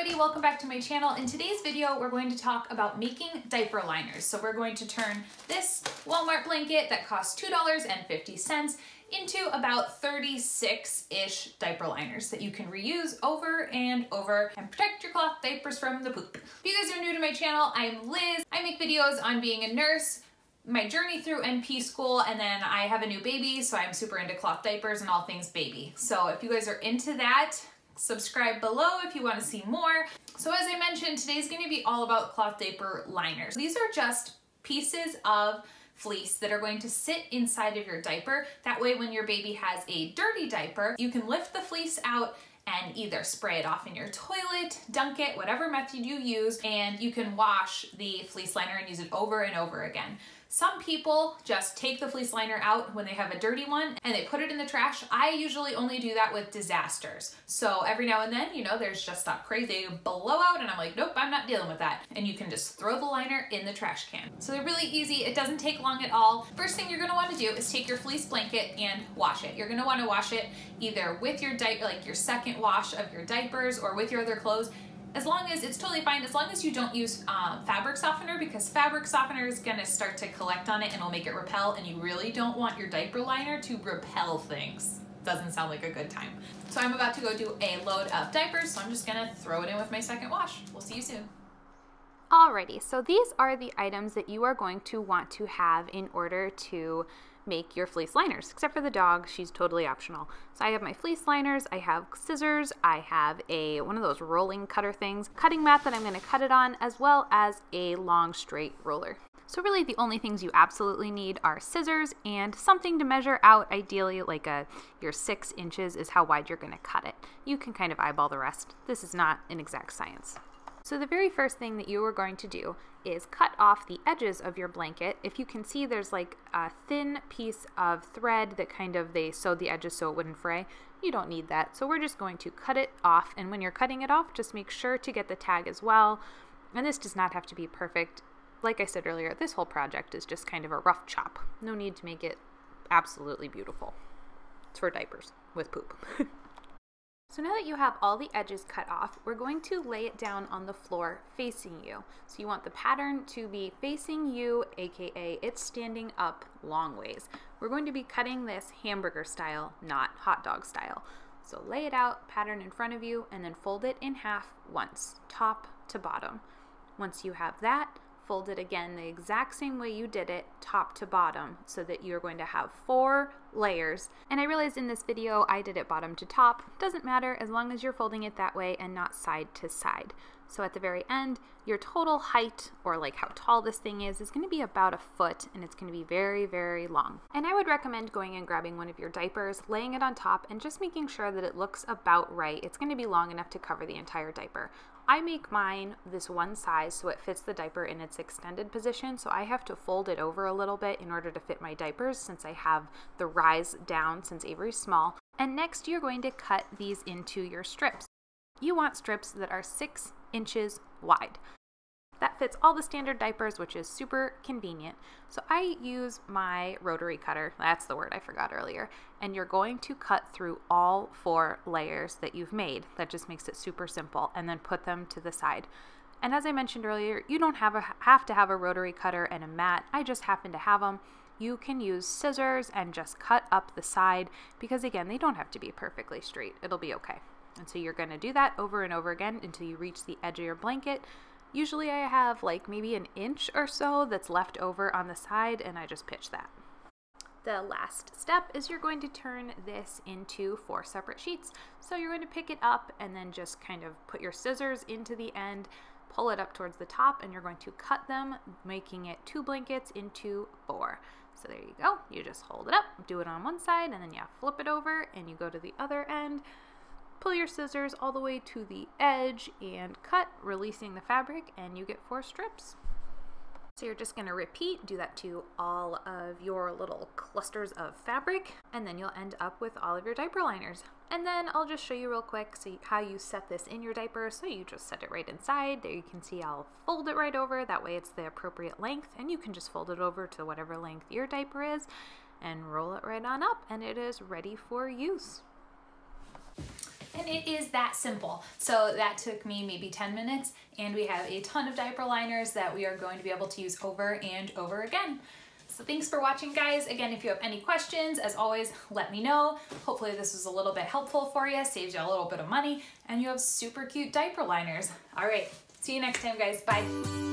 everybody, welcome back to my channel. In today's video, we're going to talk about making diaper liners. So we're going to turn this Walmart blanket that costs $2.50 into about 36-ish diaper liners that you can reuse over and over and protect your cloth diapers from the poop. If you guys are new to my channel, I'm Liz. I make videos on being a nurse, my journey through NP school, and then I have a new baby, so I'm super into cloth diapers and all things baby. So if you guys are into that, subscribe below if you want to see more. So as I mentioned, today's going to be all about cloth diaper liners. These are just pieces of fleece that are going to sit inside of your diaper. That way when your baby has a dirty diaper, you can lift the fleece out and either spray it off in your toilet, dunk it, whatever method you use, and you can wash the fleece liner and use it over and over again. Some people just take the fleece liner out when they have a dirty one and they put it in the trash. I usually only do that with disasters. So every now and then, you know, there's just a crazy blowout and I'm like, nope, I'm not dealing with that. And you can just throw the liner in the trash can. So they're really easy. It doesn't take long at all. First thing you're gonna wanna do is take your fleece blanket and wash it. You're gonna wanna wash it either with your diaper, like your second wash of your diapers, or with your other clothes. As long as it's totally fine, as long as you don't use fabric softener, because fabric softener is gonna start to collect on it and it'll make it repel, and you really don't want your diaper liner to repel things. Doesn't sound like a good time. So I'm about to go do a load of diapers, so I'm just gonna throw it in with my second wash. We'll see you soon. Alrighty, so these are the items that you are going to want to have in order to make your fleece liners, except for the dog. She's totally optional. So I have my fleece liners, I have scissors, I have one of those rolling cutter things, cutting mat that I'm going to cut it on, as well as a long straight roller. So really the only things you absolutely need are scissors and something to measure out. Ideally like your 6 inches is how wide you're going to cut it. You can kind of eyeball the rest. This is not an exact science. So the very first thing that you are going to do is cut off the edges of your blanket. If you can see, there's like a thin piece of thread that they sewed the edges so it wouldn't fray. You don't need that. So we're just going to cut it off. And when you're cutting it off, just make sure to get the tag as well. And this does not have to be perfect. Like I said earlier, this whole project is just kind of a rough chop. No need to make it absolutely beautiful. It's for diapers with poop. So now that you have all the edges cut off, we're going to lay it down on the floor facing you. So you want the pattern to be facing you, aka it's standing up long ways. We're going to be cutting this hamburger style, not hot dog style. So lay it out, pattern in front of you, and then fold it in half once, top to bottom. Once you have that, fold it again the exact same way you did it, top to bottom, so that you're going to have 4 layers. And I realized in this video I did it bottom to top. Doesn't matter as long as you're folding it that way and not side to side. So at the very end, your total height, or like how tall this thing is going to be about 1 foot, and it's going to be very, very long. And I would recommend going and grabbing one of your diapers, laying it on top, and just making sure that it looks about right. It's going to be long enough to cover the entire diaper. I make mine this one size so it fits the diaper in its extended position, so I have to fold it over a little bit in order to fit my diapers since I have the rise down since Avery's small. And next you're going to cut these into your strips. You want strips that are 6 inches wide. That fits all the standard diapers, which is super convenient. So I use my rotary cutter, that's the word I forgot earlier, and you're going to cut through all 4 layers that you've made. That just makes it super simple, and then put them to the side. And as I mentioned earlier, you don't have to have a rotary cutter and a mat. I just happen to have them. You can use scissors and just cut up the side, because again, they don't have to be perfectly straight. It'll be okay. And so you're going to do that over and over again until you reach the edge of your blanket. Usually I have like maybe 1 inch or so that's left over on the side, and I just pitch that. The last step is you're going to turn this into 4 separate sheets. So you're going to pick it up and then just kind of put your scissors into the end, pull it up towards the top, and you're going to cut them, making it 2 blankets into 4. So there you go. You just hold it up, do it on one side, and then you flip it over and you go to the other end. Pull your scissors all the way to the edge and cut, releasing the fabric, and you get 4 strips. So you're just going to repeat, do that to all of your little clusters of fabric, and then you'll end up with all of your diaper liners. And then I'll just show you real quick how you set this in your diaper. So you just set it right inside. There you can see I'll fold it right over. That way it's the appropriate length, and you can just fold it over to whatever length your diaper is and roll it right on up, and it is ready for use. And it is that simple. So that took me maybe 10 minutes, and we have a ton of diaper liners that we are going to be able to use over and over again. So thanks for watching, guys. Again, if you have any questions, as always, let me know. Hopefully this was a little bit helpful for you, saves you a little bit of money, and you have super cute diaper liners. All right, see you next time, guys. Bye.